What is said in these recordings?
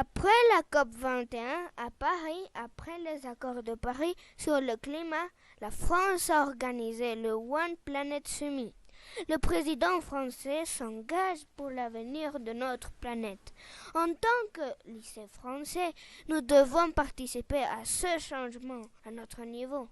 Après la COP 21 à Paris, après les accords de Paris sur le climat, la France a organisé le One Planet Summit. Le président français s'engage pour l'avenir de notre planète. En tant que lycée français, nous devons participer à ce changement à notre niveau.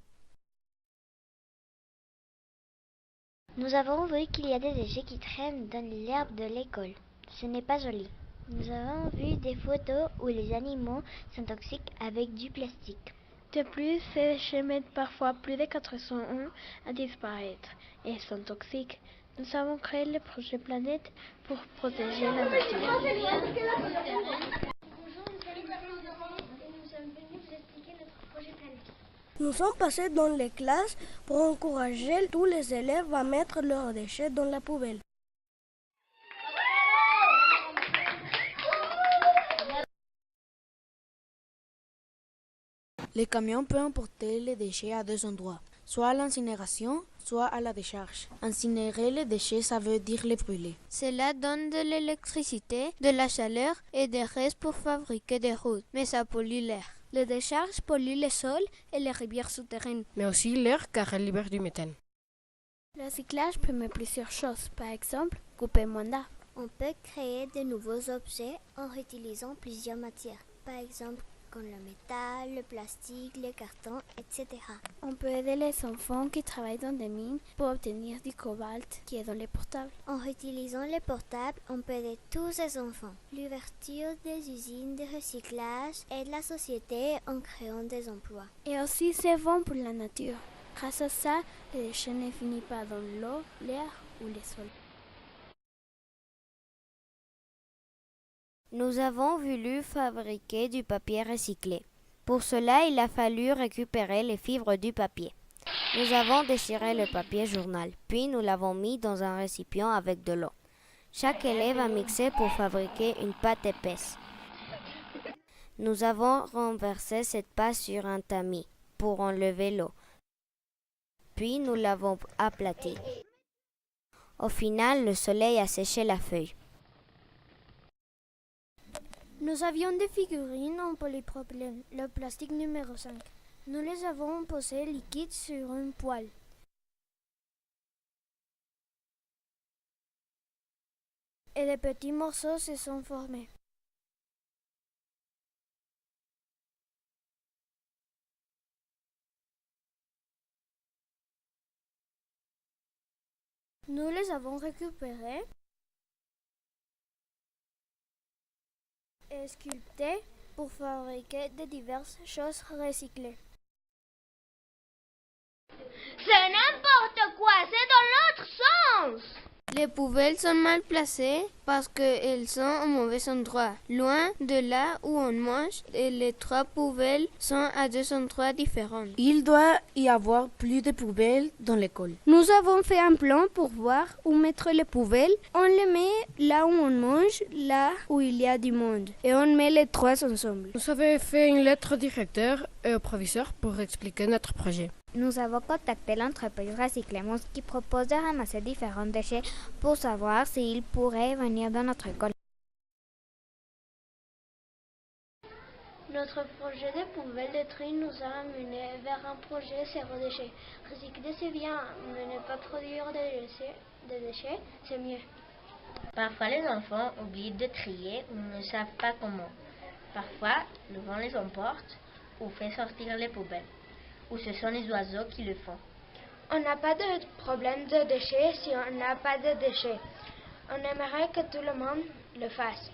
Nous avons vu qu'il y a des déchets qui traînent dans l'herbe de l'école. Ce n'est pas joli. Nous avons vu des photos où les animaux sont toxiques avec du plastique. De plus, ces déchets mettent parfois plus de 400 ans à disparaître et sont toxiques. Nous avons créé le projet Planète pour protéger la nature. Nous sommes passés dans les classes pour encourager tous les élèves à mettre leurs déchets dans la poubelle. Les camions peuvent emporter les déchets à deux endroits, soit à l'incinération, soit à la décharge. Incinérer les déchets, ça veut dire les brûler. Cela donne de l'électricité, de la chaleur et des restes pour fabriquer des routes, mais ça pollue l'air. Les décharges polluent les sols et les rivières souterraines. Mais aussi l'air car elles libèrent du méthane. Le recyclage permet plusieurs choses. Par exemple, couper moins d'arbres. On peut créer de nouveaux objets en réutilisant plusieurs matières. Par exemple, comme le métal, le plastique, le carton, etc. On peut aider les enfants qui travaillent dans des mines pour obtenir du cobalt qui est dans les portables. En réutilisant les portables, on peut aider tous ces enfants. L'ouverture des usines de recyclage aide la société en créant des emplois. Et aussi, c'est bon pour la nature. Grâce à ça, les déchets ne finissent pas dans l'eau, l'air ou les sols. Nous avons voulu fabriquer du papier recyclé. Pour cela, il a fallu récupérer les fibres du papier. Nous avons déchiré le papier journal, puis nous l'avons mis dans un récipient avec de l'eau. Chaque élève a mixé pour fabriquer une pâte épaisse. Nous avons renversé cette pâte sur un tamis pour enlever l'eau. Puis nous l'avons aplatie. Au final, le soleil a séché la feuille. Nous avions des figurines en polypropylène, le plastique numéro 5. Nous les avons posées liquides sur une poêle. Et des petits morceaux se sont formés. Nous les avons récupérés et sculptés pour fabriquer de diverses choses recyclées. C'est n'importe quoi, c'est dans l'autre sens! Les poubelles sont mal placées parce qu'elles sont au mauvais endroit, loin de là où on mange, et les trois poubelles sont à deux endroits différents. Il doit y avoir plus de poubelles dans l'école. Nous avons fait un plan pour voir où mettre les poubelles. On les met là où on mange, là où il y a du monde. Et on met les trois ensemble. Nous avons fait une lettre au directeur et au proviseur pour expliquer notre projet. Nous avons contacté l'entreprise Recyclemos qui propose de ramasser différents déchets pour savoir s'ils pourraient venir dans notre école. Notre projet de poubelles de tri nous a amené vers un projet zéro déchet. Recycler c'est bien, mais ne pas produire de déchets, c'est mieux. Parfois les enfants oublient de trier ou ne savent pas comment. Parfois, le vent les emporte ou fait sortir les poubelles. Ou ce sont les oiseaux qui le font. On n'a pas de problème de déchets si on n'a pas de déchets. On aimerait que tout le monde le fasse.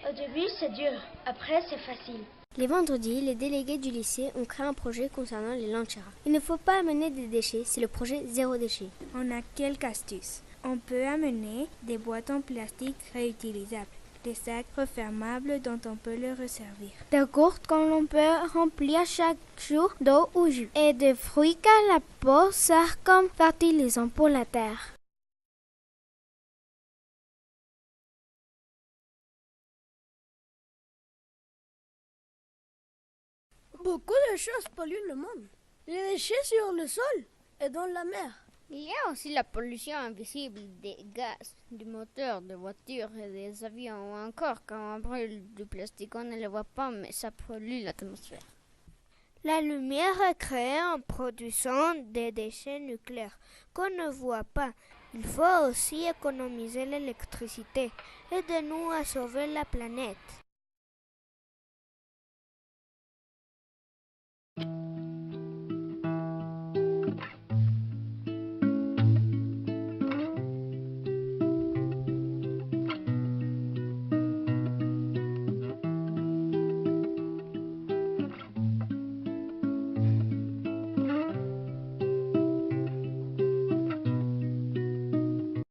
Au début, c'est dur. Après, c'est facile. Les vendredis, les délégués du lycée ont créé un projet concernant les lanchas. Il ne faut pas amener des déchets, c'est le projet zéro déchet. On a quelques astuces. On peut amener des boîtes en plastique réutilisables, des sacs refermables dont on peut le resservir. Des gourdes qu'on peut remplir chaque jour d'eau ou jus. Et des fruits car la peau sert comme fertilisant pour la terre. Beaucoup de choses polluent le monde. Les déchets sur le sol et dans la mer. Il y a aussi la pollution invisible des gaz, du moteur, des voitures et des avions, ou encore quand on brûle du plastique, on ne le voit pas, mais ça pollue l'atmosphère. La lumière est créée en produisant des déchets nucléaires qu'on ne voit pas. Il faut aussi économiser l'électricité. Aidez-nous à sauver la planète.